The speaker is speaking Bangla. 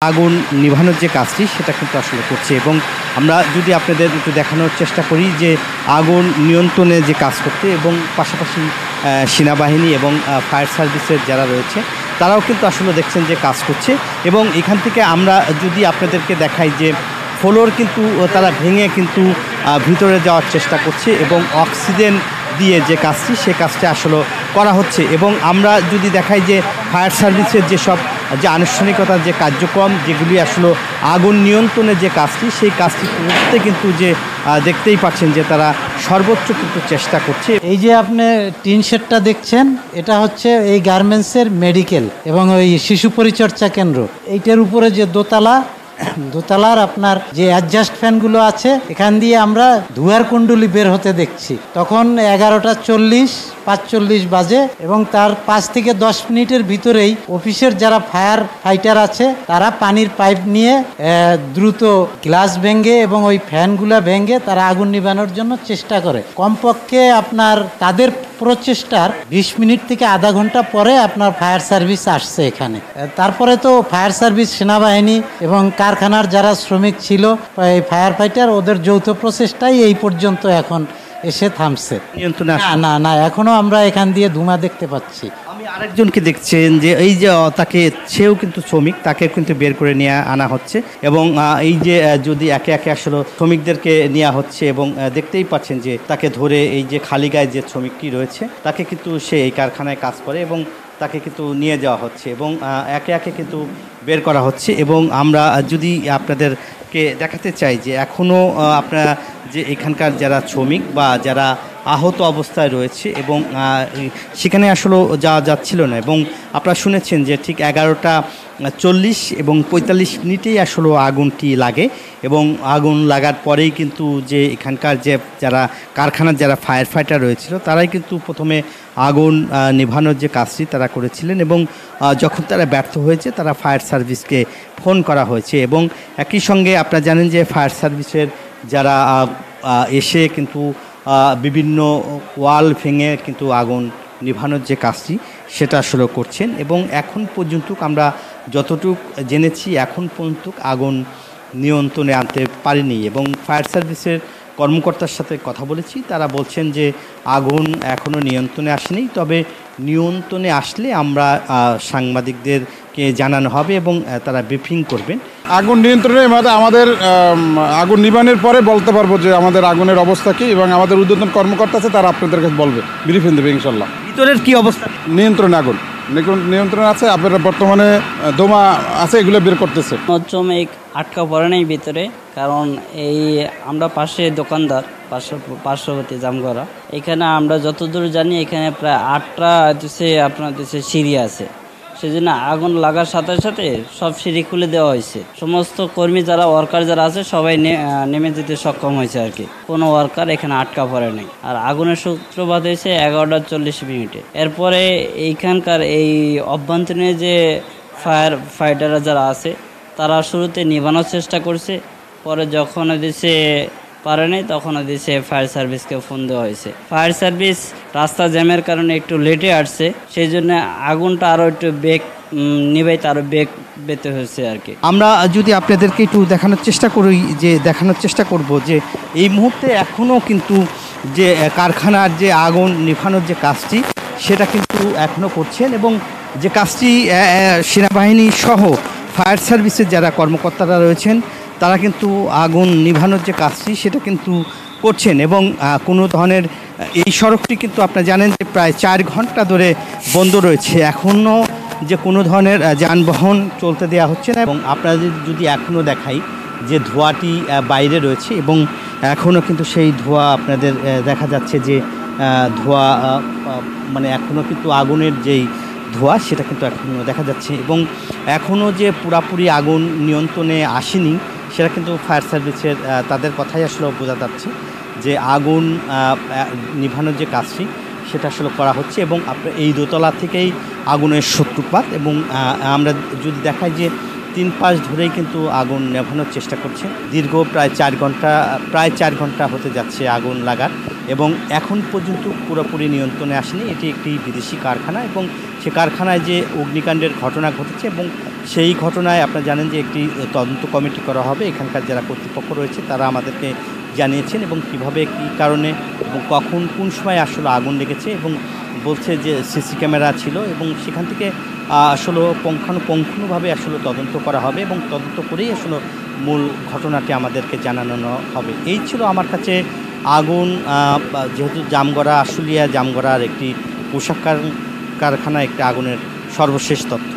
আগুন নিভানোর যে কাজটি সেটা কিন্তু আসলে করছে এবং আমরা যদি আপনাদের একটু দেখানোর চেষ্টা করি যে আগুন নিয়ন্ত্রণে যে কাজ করতে এবং পাশাপাশি সেনাবাহিনী এবং ফায়ার সার্ভিসের যারা রয়েছে তারাও কিন্তু আসলে দেখছেন যে কাজ করছে এবং এখান থেকে আমরা যদি আপনাদেরকে দেখাই যে ফ্লোর কিন্তু তারা ভেঙে কিন্তু ভিতরে যাওয়ার চেষ্টা করছে এবং অক্সিজেন দিয়ে যে কাজটি সে কাজটা আসলে করা হচ্ছে এবং আমরা যদি দেখাই যে ফায়ার সার্ভিসের যেসব যে আনুষ্ঠানিকতার যে কার্যক্রম যেগুলি আসলে আগুন নিয়ন্ত্রণের যে কাজটি সেই কাজটি করতে কিন্তু যে দেখতেই পাচ্ছেন যে তারা সর্বোচ্চ কিন্তু চেষ্টা করছে। এই যে আপনি টিন শেডটা দেখছেন এটা হচ্ছে এই গার্মেন্টসের মেডিকেল এবং ওই শিশু পরিচর্যা কেন্দ্র। এইটার উপরে যে দোতলার আপনার যে অ্যাডজাস্ট ফ্যানগুলো আছে এখান দিয়ে আমরা ধোঁয়ার কুণ্ডলি বের হতে দেখছি। তখন 11:45 বাজে এবং তার 5 থেকে 10 মিনিটের ভিতরেই অফিসের যারা ফায়ার ফাইটার আছে তারা পানির পাইপ নিয়ে দ্রুত গ্লাস ভেঙে এবং ওই ফ্যানগুলা ভেঙে তারা আগুন নিভানোর জন্য চেষ্টা করে। কমপক্ষে আপনার তাদের প্রচেষ্টার 20 মিনিট থেকে আধা ঘন্টা পরে আপনার ফায়ার সার্ভিস আসছে এখানে। তারপরে তো ফায়ার সার্ভিস, সেনাবাহিনী এবং কারখানার যারা শ্রমিক ছিল ফায়ার ফাইটার ওদের যৌথ প্রচেষ্টাই এই পর্যন্ত এখন এসে থামছে। না এখনো আমরা এখান দিয়ে ধোঁয়া দেখতে পাচ্ছি। আমি আরেকজনকে দেখছেন যে এই যে সেও কিন্তু শ্রমিক, তাকে কিন্তু বের করে নিয়ে আনা হচ্ছে এবং এই যে যদি একে একে আসলে শ্রমিকদেরকে নেওয়া হচ্ছে এবং দেখতেই পাচ্ছেন যে তাকে ধরে এই যে খালি গায়ে যে শ্রমিকটি রয়েছে তাকে কিন্তু সে এই কারখানায় কাজ করে এবং তাকে কিন্তু নিয়ে যাওয়া হচ্ছে এবং একে একে কিন্তু বের করা হচ্ছে এবং আমরা যদি আপনাদেরকে দেখাতে চাই যে এখনও আপনারা যে এখানকার যারা শ্রমিক বা যারা আহত অবস্থায় রয়েছে এবং সেখানে আসলে যাওয়া যাচ্ছিল না এবং আপনারা শুনেছেন যে ঠিক 11:40 এবং 45 মিনিটেই আসলে আগুনটি লাগে এবং আগুন লাগার পরেই কিন্তু যে এখানকার যে যারা কারখানার যারা ফায়ার ফাইটার রয়েছিল তারাই কিন্তু প্রথমে আগুন নেভানোর যে কাজটি তারা করেছিলেন এবং যখন তারা ব্যর্থ হয়েছে তারা ফায়ার সার্ভিসকে ফোন করা হয়েছে এবং একই সঙ্গে আপনারা জানেন যে ফায়ার সার্ভিসের যারা এসে কিন্তু বিভিন্ন ওয়াল ভেঙে কিন্তু আগুন নিভানোর যে কাজটি সেটা আসলে করছেন এবং এখন পর্যন্ত আমরা যতটুকু জেনেছি এখন পর্যন্ত আগুন নিয়ন্ত্রণে আনতে পারেনি এবং ফায়ার সার্ভিসের কর্মকর্তার সাথে কথা বলেছি, তারা বলছেন যে আগুন এখনও নিয়ন্ত্রণে আসেনি, তবে নিয়ন্ত্রণে আসলে আমরা সাংবাদিকদেরকে জানানো হবে এবং তারা ব্রিফিং করবেন। আগুন নিয়ন্ত্রণে আমাদের আগুন নিবানোর পরে বলতে পারবো যে আমাদের আগুনের অবস্থা কী এবং আমাদের ঊর্ধ্বতন কর্মকর্তা আছে তারা আপনাদের কাছে বলবে, ব্রিফিং দেবে ইনশাল্লাহ। ভিতরের কি অবস্থা? নিয়ন্ত্রণে আগুন নিয়ন্ত্রণ আছে, আপনারা বর্তমানে দোমা আছে এগুলো বের করতেছে। শ্রমিক আটকা পড়ে নেই ভিতরে, কারণ এই আমরা পাশে দোকানদার পার্শ্ববর্তী জামগড়া, এখানে আমরা যতদূর জানি এখানে প্রায় 8টা আপনার সিঁড়ি আছে, সেজন্য আগুন লাগার সাথে সাথে সব সিঁড়ি খুলে দেওয়া হয়েছে। সমস্ত কর্মী যারা ওয়ার্কার যারা আছে সবাই নেমে যেতে সক্ষম হয়েছে আর কি, কোনো ওয়ার্কার এখানে আটকা পড়ে নেই। আর আগুনের সূত্রপাত হয়েছে 11:40 এরপরে এইখানকার এই অভ্যন্তরীণ যে ফাইটাররা যারা আছে তারা শুরুতে নিভানোর চেষ্টা করছে, পরে যখন দিছে পারে নাই তখন দিছে ফায়ার সার্ভিসকে ফোন দেওয়া হয়েছে। ফায়ার সার্ভিস রাস্তা জ্যামের কারণে একটু লেটে আসছে, সেই জন্য আগুনটা আরও একটু নিভাইতে আরও বেতে হয়েছে আর কি। আমরা যদি আপনাদেরকে একটু দেখানোর চেষ্টা করব যে এই মুহূর্তে এখনও কিন্তু যে কারখানার যে আগুন নিভানোর যে কাজটি সেটা কিন্তু এখনও করছেন এবং যে কাজটি সেনাবাহিনী সহ ফায়ার সার্ভিসের যারা কর্মকর্তারা রয়েছেন তারা কিন্তু আগুন নিভানোর যে কাজটি সেটা কিন্তু করছেন এবং কোনো ধরনের এই সড়কটি কিন্তু আপনারা জানেন যে প্রায় 4 ঘন্টা ধরে বন্ধ রয়েছে, এখনও যে কোনো ধরনের যানবাহন চলতে দেওয়া হচ্ছে না এবং আপনাদের যদি এখনও দেখাই যে ধোঁয়াটি বাইরে রয়েছে এবং এখনও কিন্তু সেই ধোঁয়া আপনাদের দেখা যাচ্ছে যে ধোঁয়া মানে এখনও কিন্তু আগুনের যেই ধোঁয়া সেটা কিন্তু এখনও দেখা যাচ্ছে এবং এখনও যে পুরাপুরি আগুন নিয়ন্ত্রণে আসেনি সেটা কিন্তু ফায়ার সার্ভিসের তাদের কথাই আসলে বোঝা যাচ্ছে যে আগুন নিভানোর যে কাজটি সেটা আসলে করা হচ্ছে এবং আপনার এই দোতলা থেকেই আগুনের সূত্রপাত এবং আমরা যদি দেখাই যে 3 পাশ ধরেই কিন্তু আগুন নেভানোর চেষ্টা করছে, দীর্ঘ প্রায় 4 ঘন্টা হতে যাচ্ছে আগুন লাগার এবং এখন পর্যন্ত পুরোপুরি নিয়ন্ত্রণে আসেনি। এটি একটি বিদেশি কারখানা এবং সে কারখানায় যে অগ্নিকাণ্ডের ঘটনা ঘটেছে এবং সেই ঘটনায় আপনারা জানেন যে একটি তদন্ত কমিটি করা হবে। এখানকার যারা কর্তৃপক্ষ রয়েছে তারা আমাদেরকে জানিয়েছেন এবং কিভাবে কী কারণে এবং কখন কোন সময় আসলে আগুন লেগেছে এবং বলছে যে সিসি ক্যামেরা ছিল এবং সেখান থেকে আসলে পুঙ্খানুপুঙ্খভাবে আসলে তদন্ত করা হবে এবং তদন্ত করেই আসলে মূল ঘটনাটি আমাদেরকে জানানো হবে। এই ছিল আমার কাছে আগুন যেহেতু জামগড়া আশুলিয়া জামগড়ার একটি পোশাক কারখানা একটি আগুনের সর্বশেষ তথ্য।